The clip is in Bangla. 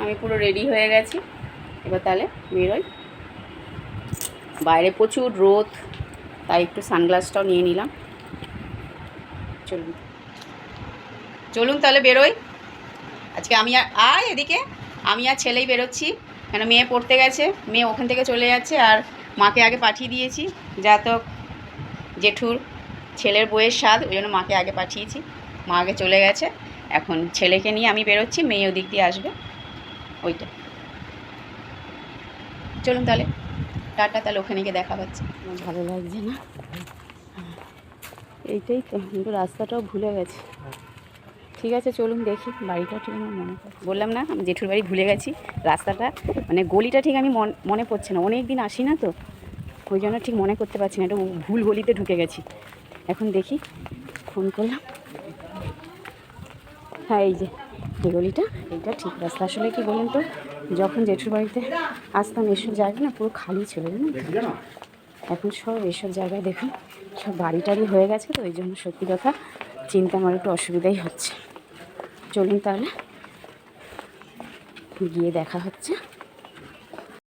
আমি পুরো রেডি হয়ে গেছি, এবার তাহলে বেরোই। বাইরে প্রচুর রোদ, তাই একটু সানগ্লাসটাও নিয়ে নিলাম। চলুন চলুন তাহলে বেরোই। আজকে আমি আর এদিকে আমি আর ছেলেই বেরোচ্ছি, কেন মেয়ে পড়তে গেছে, মেয়ে ওখান থেকে চলে যাচ্ছে। আর মাকে আগে পাঠিয়ে দিয়েছি, যা তো জেঠুর ছেলের বইয়ের স্বাদ, ওই জন্য মাকে আগে পাঠিয়েছি, মা আগে চলে গেছে। এখন ছেলেকে নিয়ে আমি বেরোচ্ছি, মেয়ে ওদিক দিয়ে আসবে, ওইটা। চলুন তাহলে টাটা, তাহলে ওখানে গিয়ে দেখা হচ্ছে। আমার ভালো লাগছে না, এইটাই তো, কিন্তু রাস্তাটাও ভুলে গেছি। ঠিক আছে চলুন দেখি, বাড়িটা ঠিক আমার মনে পড়ে, বললাম না আমি জেঠুর বাড়ি ভুলে গেছি, রাস্তাটা মানে গলিটা ঠিক আমি মনে পড়ছে না, অনেক দিন আসি না তো, ওই জন্য ঠিক মনে করতে পারছি না, একটা ভুল গলিতে ঢুকে গেছি। এখন দেখি, ফোন করলাম, হ্যাঁ এই যে এই গলিটা, এইটা ঠিক রাস্তা। আসলে কি বলুন তো, যখন জেঠুর বাড়িতে আসতাম এসব জায়গা না পুরো খালি ছিল, জানেন, এখন সব এসব জায়গায় দেখুন সব বাড়ি টাড়ি হয়ে গেছে, তো ওই জন্য সত্যি কথা চিন্তা আমার একটু অসুবিধাই হচ্ছে। চলুন তাহলে গিয়ে দেখা হচ্ছে।